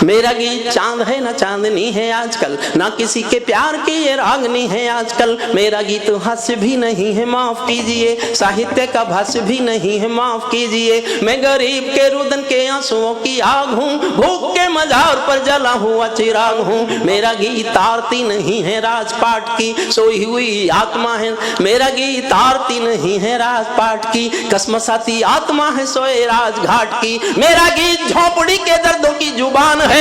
मेरा गीत चांद है ना चांदनी है आजकल, ना किसी के प्यार की ये रागनी है आजकल। मेरा गीत हास्य भी नहीं है माफ कीजिए, साहित्य का भाष्य भी नहीं है माफ कीजिए। मैं गरीब के रुदन के आंसुओं की आग हूँ, भूख के मजार पर जला हुआ चिराग हूँ। मेरा गीत आरती नहीं है राजपाट की, सोई हुई आत्मा है। मेरा गीत आरती नहीं है राजपाट की, कसमसाती आत्मा है सोए राजघाट की। मेरा गीत झोपड़ी के दर्दों की जुबान है,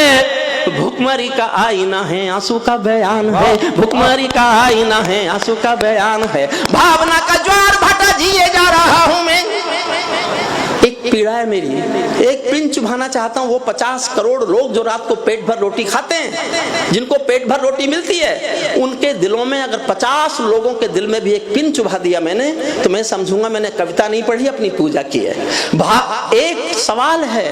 भूखमरी का आईना है, आंसू का बयान है। भूखमरी का आईना है, आंसू का बयान है। भावना का ज्वार भाटा जिए जा रहा हूं मैं। एक पीड़ा है मेरी, एक पिन चुभाना चाहता हूँ वो 50 करोड़ लोग जो रात को पेट भर रोटी खाते हैं, जिनको पेट भर रोटी मिलती है, उनके दिलों में अगर 50 लोगों के दिल में भी एक पिन चुभा दिया मैंने, तो मैं समझूंगा मैंने कविता नहीं पढ़ी, अपनी पूजा की है। एक सवाल है,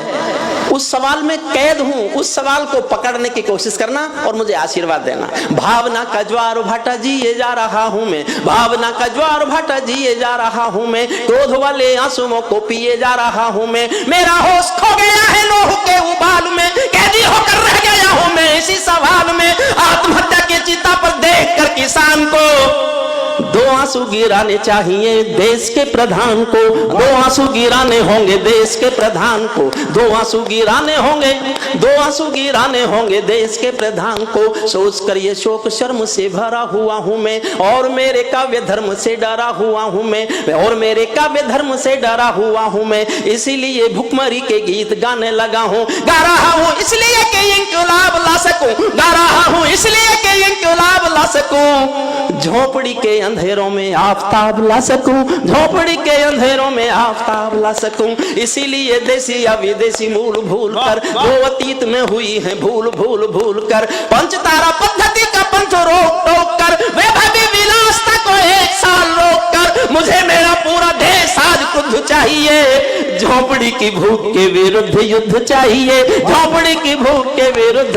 उस सवाल में कैद हूं, उस सवाल को पकड़ने की कोशिश करना और मुझे आशीर्वाद देना। भावना का ज्वार भाटा जिए जा रहा हूं मैं, भावना का ज्वार भाटा जिए जा रहा हूं मैं। क्रोध वाले आंसुओं को पिए जा रहा हूं मैं। मेरा होश खो गया है लोह के उबाल में, कैदी होकर रह गया हूं मैं इसी सवाल में। आत्महत्या की चिता पर देख कर किसान को दो आंसू गिराने चाहिए देश के प्रधान को। दो आंसू गिराने होंगे देश के प्रधान को, दो आंसू गिराने होंगे, दो आंसू गिराने होंगे देश के प्रधान को। सोच कर ये शोक शर्म से भरा हुआ हूं मैं, और मेरे काव्य धर्म से डरा हुआ हूं मैं, और मेरे काव्य धर्म से डरा हुआ हूं मैं। इसीलिए भूखमरी के गीत गाने लगा हूं। गा रहा हूं इसलिए कि इंकलाब ला सकूं, गा रहा हूं इसलिए कि इंकलाब ला सकूं। झोपड़ी के अंधेरों में आफताब ला सकूं, झोपड़ी के अंधेरों में आफताब ला सकूं। इसीलिए देसी या विदेशी मूल भूल कर, जो अतीत में हुई है भूल भूल भूल कर, पंचतारा पद्धति का पंच रोक टोक कर, वैभवी विलासता को एक साल रोक कर, मुझे मेरा पूरा देश आज खुद चाहिए। झोपड़ी की भूख के विरुद्ध युद्ध चाहिए, झोपड़ी की भूख के विरुद्ध।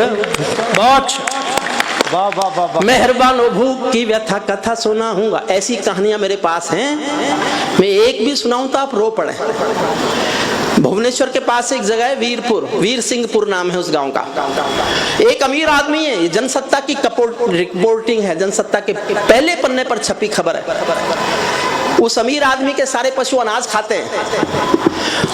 मेहरबानो भूख की व्यथा कथा सुनाऊंगा। ऐसी कहानियां मेरे पास हैं, मैं एक भी सुनाऊं तो आप रो पड़े। भुवनेश्वर के पास एक जगह है वीरपुर, वीर सिंहपुर नाम है उस गांव का। एक अमीर आदमी है, जनसत्ता की रिपोर्टिंग है, जनसत्ता के पहले पन्ने पर छपी खबर है। उस अमीर आदमी के सारे पशु अनाज खाते हैं,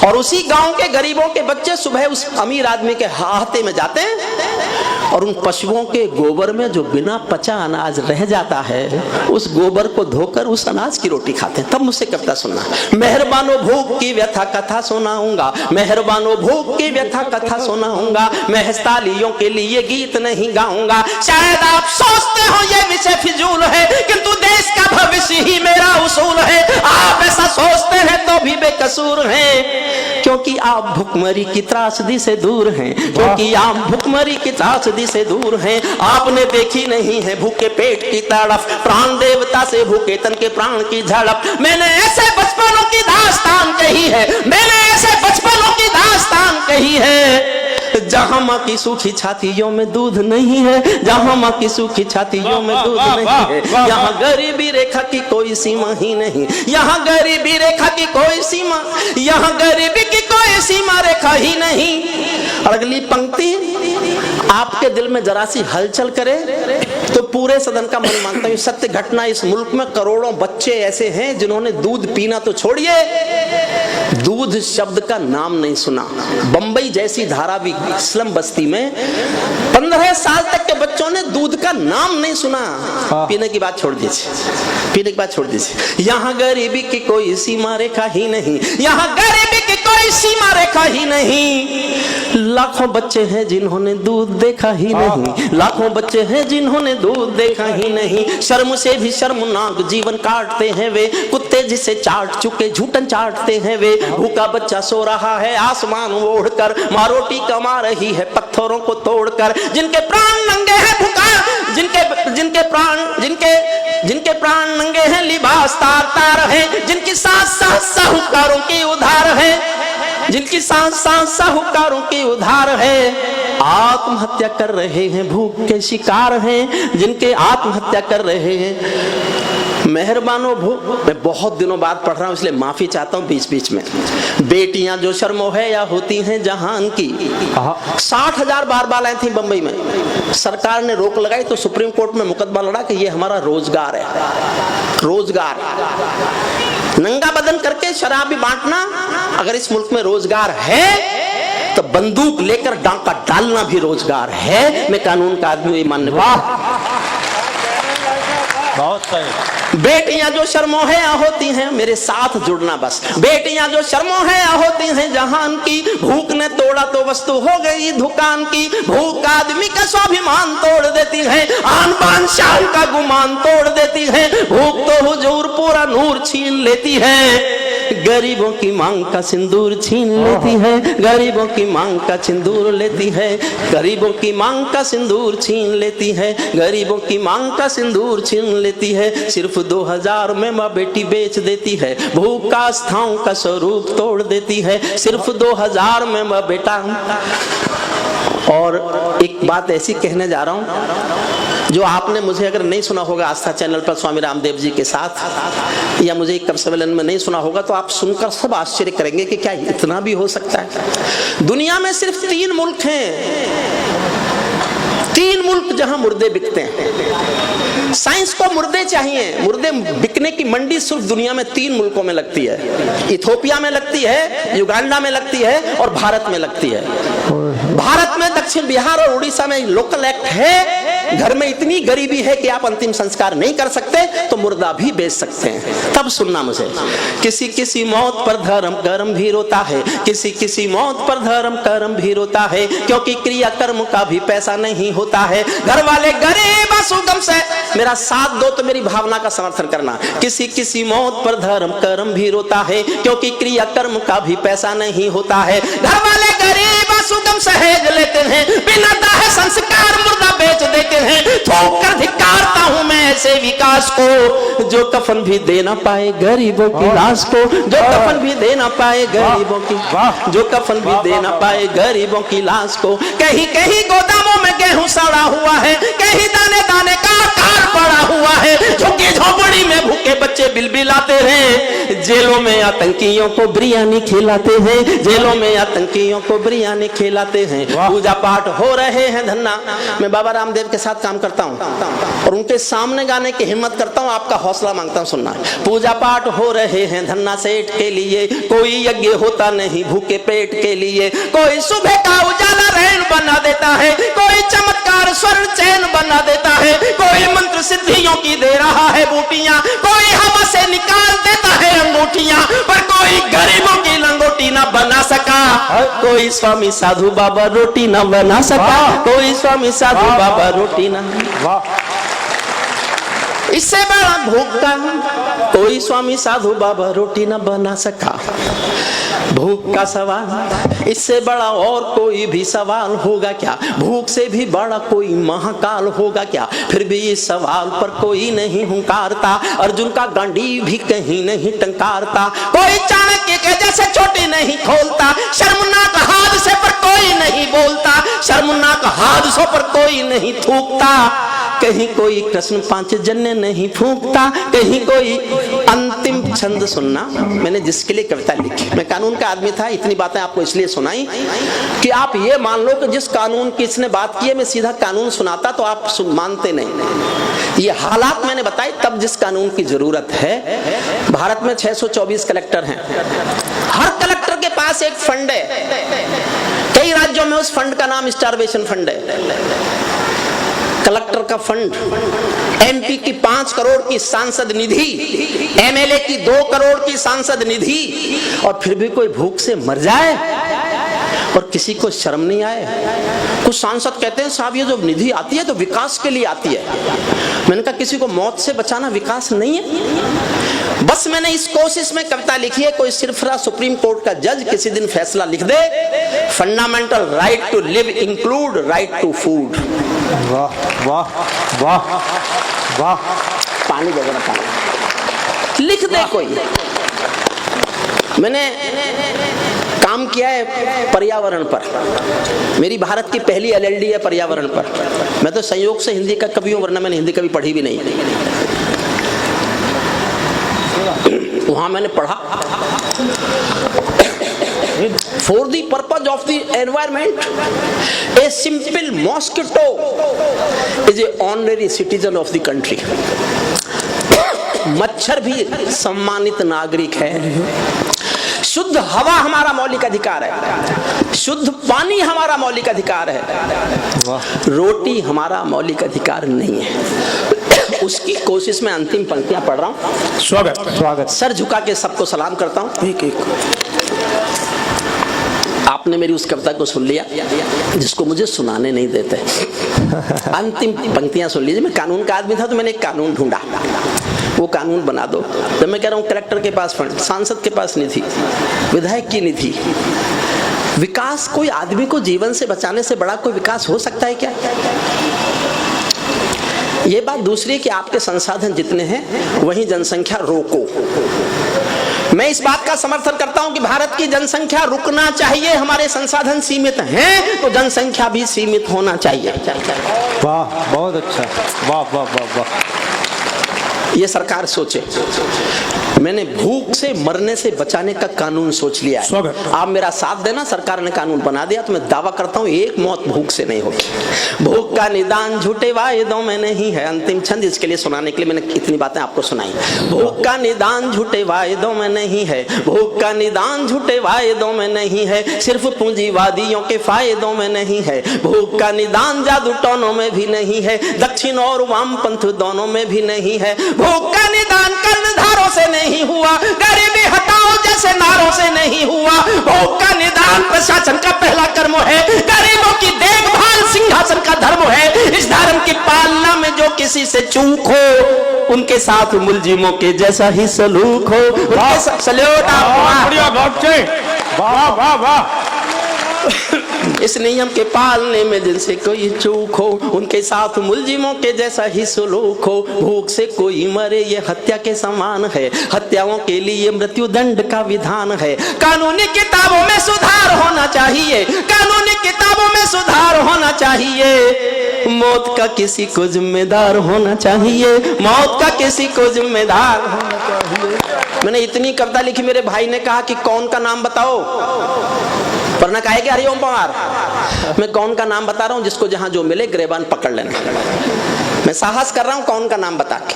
और उसी गांव के गरीबों के बच्चे सुबह उस अमीर आदमी के हाथे में जाते हैं और उन पशुओं के गोबर में जो बिना पचा अनाज रह जाता है, उस गोबर को धोकर उस अनाज की रोटी खाते हैं। तब मुझसे कविता सुनना। मेहरबानो भूख की व्यथा कथा सुनाऊंगा, मेहरबानो भूख की व्यथा कथा सुनाऊंगा। मैं हस्तालियों के लिए गीत नहीं गाऊंगा। शायद आप सोचते हो ये विषय फिजूल है, किंतु देश का भविष्य ही मेरा उसूल है। आप ऐसा सोचते हैं तो भी बेकसूर हैं, क्योंकि आप भुखमरी की त्रासदी से दूर हैं, क्योंकि आप भुखमरी की त्रासदी से दूर हैं। आपने देखी नहीं है भूखे पेट की तड़फ, प्राण देवता से भूखे तन के प्राण की झड़प। मैंने ऐसे बचपनों की दास्तान कही है, मैंने ऐसे बचपनों की दास्तान कही है, जहां माँ की सूखी छातियों में दूध नहीं है, जहां माँ की सूखी छातियों में दूध नहीं है। यहाँ गरीबी रेखा की कोई सीमा ही नहीं, यहाँ गरीबी रेखा की कोई सीमा, यहाँ गरीबी की कोई सीमा रेखा ही नहीं। और अगली पंक्ति आपके दिल में जरा सी हलचल करे तो पूरे सदन का मन मानता हूँ सत्य घटना। इस मुल्क में करोड़ों बच्चे ऐसे हैं जिन्होंने दूध पीना तो छोड़िए, दूध शब्द का नाम नहीं सुना। बंबई जैसी धारावी स्लम बस्ती में 15 साल तक के बच्चों ने दूध का नाम नहीं सुना। पीने की बात छोड़ दीजिए, पीने की बात छोड़ दीजिए। यहाँ गरीबी की कोई सीमा रेखा ही नहीं, यहाँ गरीबी की कोई सीमा रेखा ही नहीं। लाखों बच्चे हैं जिन्होंने दूध देखा ही नहीं, लाखों बच्चे हैं जिन्होंने दूध देखा ही नहीं। शर्म से भी शर्मनाक जीवन काटते हैं वे, कुत्ते जिसे चाट चुके झूठन चाटते हैं वे। भूखा बच्चा सो रहा है आसमान ओढ़कर, माँ रोटी कमा रही है पत्थरों को तोड़कर। जिनके प्राण नंगे हैं भूखा, जिनके प्राण नंगे हैं लिबास तार तार है, जिनकी सांस सांस साहूकारों की उधार है, जिनकी सांस सांस साहूकारों की उधार है। आत्महत्या कर रहे हैं भूख के शिकार हैं, जिनके आत्महत्या कर रहे हैं मेहरबानो भू, मैं बहुत दिनों बाद पढ़ रहा हूँ इसलिए माफी चाहता हूँ बीच बीच में। बेटियां जो शर्मो है या होती हैं जहान की, 60,000 बार आई थी बंबई में। सरकार ने रोक लगाई तो सुप्रीम कोर्ट में मुकदमा लड़ा कि ये हमारा रोजगार है। रोजगार नंगा बदन करके शराब भी बांटना अगर इस मुल्क में रोजगार है तो बंदूक लेकर डांका डालना भी रोजगार है। मैं कानून का आदमी ये मानने बहुत सही। बेटियां जो शर्मो है होती हैं, मेरे साथ जुड़ना बस। बेटियां जो शर्मो है होती हैं जहान की, भूख ने तोड़ा तो वस्तु हो गई दुकान की। भूख आदमी का स्वाभिमान तोड़ देती है, आन बान शान का गुमान तोड़ देती है। भूख तो हुजूर पूरा नूर छीन लेती है, गरीबों की मांग का सिंदूर छीन लेती है। गरीबों की मांग का सिंदूर लेती है, गरीबों की मांग का सिंदूर छीन लेती है। गरीबों की मांग का सिंदूर छीन लेती है। सिर्फ 2000 में माँ बेटी बेच देती है, भूख का आस्थाओं का स्वरूप तोड़ देती है। सिर्फ 2000 में माँ बेटा। और एक बात ऐसी कहने जा रहा हूं जो आपने मुझे अगर नहीं सुना होगा आस्था चैनल पर स्वामी रामदेव जी के साथ, या मुझे कब सम्मेलन में नहीं सुना होगा, तो आप सुनकर सब आश्चर्य करेंगे कि क्या इतना भी हो सकता है। दुनिया में सिर्फ 3 मुल्क हैं, 3 मुल्क जहां मुर्दे बिकते हैं। साइंस को मुर्दे चाहिए, मुर्दे बिकने की मंडी सिर्फ दुनिया में 3 मुल्कों में लगती है। इथोपिया में लगती है, युगांडा में लगती है और भारत में लगती है। भारत में दक्षिण बिहार और उड़ीसा में लोकल एक्ट है। घर में इतनी गरीबी है कि आप अंतिम संस्कार नहीं कर सकते तो मुर्दा भी बेच सकते हैं। तब सुनना मुझे, किसी किसी मौत पर धर्म कर्म भी रोता है, किसी किसी मौत पर धर्म कर्म भी रोता है, क्योंकि क्रिया कर्म का भी पैसा नहीं होता है। घर वाले गरीब सुगम से मेरा साथ दो तो मेरी भावना का समर्थन करना। किसी किसी मौत पर धर्म कर्म भी रोता है, क्योंकि क्रिया कर्म का भी पैसा नहीं होता है। घर वाले गरीब सुगम सहेज लेते हैं, बिना दाहे संस्कार मुर्दा बेच देते हैं। थोक कर धिक्कारता हूं मैं ऐसे विकास को जो कफन भी दे ना पाए गरीबों की लाश को, जो कफन भी दे ना पाए गरीबों की, जो कफन भी दे ना पाए गरीबों की लाश को। कहीं कहीं गोदामों में गेहूं सड़ा हुआ है, कहीं दाने दाने का आकार पड़ा हुआ है। झुग्गी झोपड़ी में भूखे बच्चे बिलबिलाते हैं, जेलों में आतंकियों को बिरयानी खिलाते हैं, जेलों में आतंकियों को बिरयानी खिलाते हैं। पूजा पाठ हो रहे हैं धन्ना। मैं बाबा रामदेव के साथ काम करता हूं और उनके सामने गाने की हिम्मत करता हूं, आपका हौसला मांगता हूं सुनना। पूजा पाठ हो रहे हैं धन्ना सेठ के लिए, कोई यज्ञ होता नहीं भूखे पेट के लिए। कोई सुबह का उजाला रैन बना देता है, कोई चमत्कार स्वर्ण चैन बना देता है, कोई मंत्र सिद्धियों की दे रहा है बूटियां, कोई हवा से निकाल देता है अंगूठियां, पर कोई गरीबों की लंगोटी ना बना सका। कोई स्वामी साधु बाबा रोटी ना बना सका, कोई स्वामी साधु बाबा रोटी ना। इससे बड़ा भूख का कोई स्वामी साधु बाबा रोटी ना बना सका। भूख का सवाल, इससे बड़ा और कोई भी सवाल होगा क्या? भूख से भी बड़ा कोई महाकाल होगा क्या? फिर भी इस सवाल पर कोई नहीं हुंकारता, अर्जुन का गांडी भी कहीं नहीं टंकारता। कोई चाणक्य के जैसे चोटी नहीं खोलता, शर्मनाक हादसे पर कोई नहीं बोलता, शर्मनाक हादसों पर कोई नहीं थूकता। कहीं कोई कृष्ण पांचजन्य नहीं फूंकता, कहीं कोई अंतिम छंद सुनना। मैंने जिसके लिए कविता लिखी, मैं कानून का आदमी था, इतनी बातें आपको इसलिए सुनाई कि आप ये मान लो कि जिस कानून की इसने बात की है मैं सीधा कानून सुनाता तो आप मानते नहीं। ये हालात मैंने बताए तब जिस कानून की जरूरत है। भारत में 624 कलेक्टर हैं, हर कलेक्टर के पास एक फंड है। कई राज्यों में उस फंड का नाम स्टारवेशन फंड है। कलेक्टर का फंड, एमपी की 5 करोड़ की सांसद निधि, एमएलए की 2 करोड़ की सांसद निधि, और फिर भी कोई भूख से मर जाए और किसी को शर्म नहीं आए। कुछ सांसद कहते हैं साहब ये जो निधि आती है तो विकास के लिए आती है। मैंने कहा किसी को मौत से बचाना विकास नहीं है। बस मैंने इस कोशिश में कविता लिखी है, कोई सिरफरा सुप्रीम कोर्ट का जज किसी दिन फैसला लिख दे, fundamental right to live include right to food. वाह वाह वाह वाह, पानी वगैरह पानी लिख दे कोई। मैंने काम किया है पर्यावरण पर, मेरी भारत की पहली एलएलडी है पर्यावरण पर। मैं तो संयोग से हिंदी का कवि हूं, वरना मैंने हिंदी कभी पढ़ी भी नहीं। वहां मैंने पढ़ा, for the purpose of the environment a simple mosquito is a honorary citizen of the country. मच्छर भी सम्मानित नागरिक है। शुद्ध हवा हमारा मौलिक अधिकार है, शुद्ध पानी हमारा मौलिक अधिकार है, रोटी हमारा मौलिक अधिकार नहीं है। उसकी कोशिश में अंतिम पंक्तियां पढ़ रहा हूं। स्वागत। सर झुका के सबको सलाम करता हूं। एक एक आपने मेरी उस कविता को सुन लिया जिसको मुझे सुनाने नहीं देते। अंतिम पंक्तियां सुन लीजिए। मैं कानून का आदमी था तो मैंने एक कानून ढूंढा, वो कानून बना दो। जब मैं कह रहा हूँ कलेक्टर के पास फंड, सांसद के पास निधि, विधायक की निधि, विकास कोई आदमी को जीवन से बचाने से बड़ा कोई विकास हो सकता है क्या? ये बात दूसरी है कि आपके संसाधन जितने हैं वही जनसंख्या रोको। मैं इस बात का समर्थन करता हूं कि भारत की जनसंख्या रुकना चाहिए। हमारे संसाधन सीमित हैं तो जनसंख्या भी सीमित होना चाहिए। वाह, बहुत अच्छा, वाह वाह वाह वाह। ये सरकार सोचे। मैंने भूख से मरने से बचाने का कानून सोच लिया है। आप मेरा साथ देना, सरकार ने कानून बना दिया तो मैं दावा करता हूं एक मौत भूख से नहीं होगी। भूख का निदान झूठे वायदों में नहीं है। अंतिम छंद इसके लिए सुनाने के लिए मैंने इतनी बातें आपको सुनाई। भूख का निदान झूठे वायदों में नहीं है, भूख का निदान झूठे वायदों में नहीं है, सिर्फ पूंजीवादियों के फायदों में नहीं है। भूख का निदान जादू टोनों में भी नहीं है, दक्षिण और वाम पंथ दोनों में भी नहीं है। भूख का निदान कर्णधारों से नहीं हुआ, गरीबी हटाओ जैसे नारों से नहीं हुआ। भूख का निदान प्रशासन का पहला कर्म है, गरीबों की देखभाल सिंहासन का धर्म है। इस धर्म की पालना में जो किसी से चूक हो उनके साथ मुलजिमों के जैसा ही सलूक हो। सल्यूट वाह वाह वाह। इस नियम के पालने में जिनसे कोई चूक हो उनके साथ मुलजिमों के जैसा ही सलूक हो। भूख से कोई मरे ये हत्या के समान है, हत्याओं के लिए मृत्यु दंड का विधान है। कानूनी किताबों में सुधार होना चाहिए, कानूनी किताबों में सुधार होना चाहिए। मौत का किसी को जिम्मेदार होना चाहिए, मौत का किसी को जिम्मेदार होना चाहिए। मैंने इतनी कविता लिखी, मेरे भाई ने कहा कि कौन का नाम बताओ, वरना कहेगा हरिओम पवार। मैं कौन का नाम बता रहा हूं, जिसको जहां जो मिले गिरेबान पकड़ लेना। मैं साहस कर रहा हूं कौन का नाम बता के,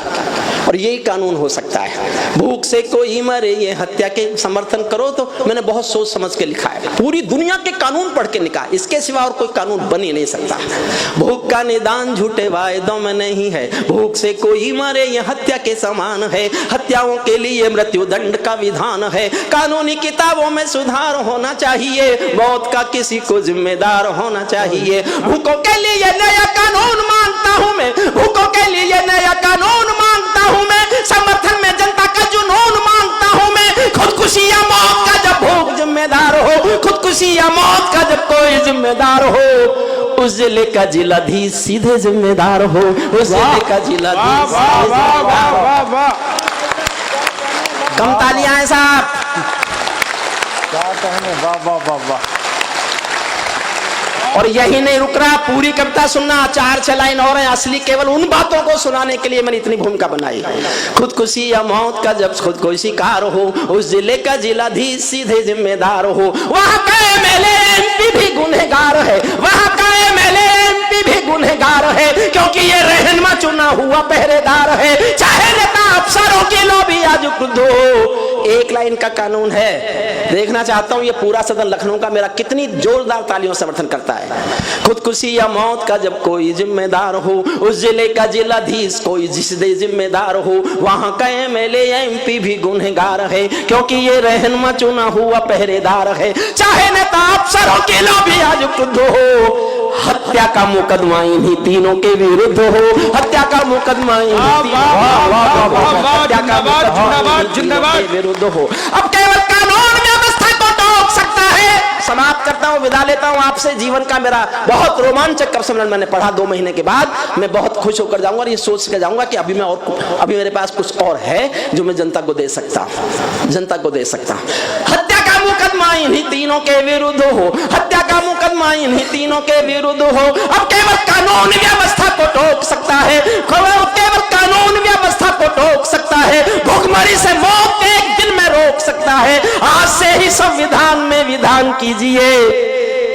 और यही कानून हो सकता है। भूख से कोई मरे ये हत्या के समर्थन करो तो मैंने बहुत सोच समझ के लिखा है। पूरी दुनिया के कानून पढ़ के लिखा, इसके सिवा और कोई कानून बन ही नहीं सकता। भूख का निदान झूठे वायदों में नहीं है, भूख से कोई मरे ये हत्या के समान है, हत्याओं के लिए मृत्यु दंड का विधान है। कानूनी किताबों में सुधार होना चाहिए, मौत का किसी को जिम्मेदार होना चाहिए। भूखों के लिए नया कानून मांगता हूं मैं, भूखों के लिए नया कानून मांगता हूं मैं, समर्थन में जनता का जुनून मांगता हूं मैं। खुदकुशी या मौत का जब भूख जिम्मेदार हो, खुदकुशी या मौत का जब कोई जिम्मेदार हो, उस जिले का जिलाधीश सीधे जिम्मेदार हो, उस जिले का जिलाधीश। कम तालियां हैं साहब। क्या कहने, वाह वाह वाह वाह। और यही नहीं रुक रहा, पूरी कविता सुनना, 4-6 लाइन और हैं असली। केवल उन बातों को सुनाने के लिए मैंने इतनी भूमिका बनाई। खुदकुशी या मौत का जब खुद कोई शिकार हो, उस जिले का जिलाधीश सीधे जिम्मेदार हो। वहां का एमएलए एमपी भी गुनहगार है, वहां का एमएलए एमपी भी गुनहगार है, क्योंकि ये रहनुमा चुना हुआ पहरेदार है। चाहे नेता अफसरों की लॉबी आज खुद हो। एक लाइन का कानून है, देखना चाहता हूं ये पूरा सदन लखनऊ का मेरा कितनी जोरदार तालियों से समर्थन करता है। खुदकुशी या मौत का जब कोई जिम्मेदार हो, उस जिले का जिलाधीश कोई जिसदे जिम्मेदार हो। वहां का एमएलए एमपी भी गुनहगार है, क्योंकि ये रहनुमा चुना हुआ पहरेदार है। चाहे नेता अफसरों की लॉबी आज खुद हो, हत्या का मुकदमा इन्हीं तीनों के विरुद्ध हो, हत्या का मुकदमा विरुद्ध हो। अब केवल कानून व्यवस्था को टोक सकता है। समाप्त करता हूँ, विदा लेता हूँ आपसे। जीवन का मेरा बहुत रोमांचक कवि सम्मेलन मैंने पढ़ा 2 महीने के बाद। मैं बहुत खुश होकर जाऊंगा और ये सोच कर जाऊंगा कि अभी मेरे पास कुछ और है जो मैं जनता को दे सकता हूँ, जनता को दे सकता हूँ। हत्या का मुकदमा इन्हीं तीनों के विरुद्ध हो, हत्या का मुकदमा इन्हीं तीनों के विरुद्ध हो। अब केवल कानून व्यवस्था को टोक सकता है, केवल कानून व्यवस्था को टोक सकता है। भूखमरी से मौत एक दिन रोक सकता है? आज से ही संविधान में विधान कीजिए,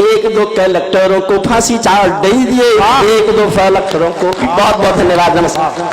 1-2 कलेक्टरों को फांसी चार्ज दे दिए, 1-2 कलेक्टरों को। बहुत बहुत धन्यवाद, नमस्कार।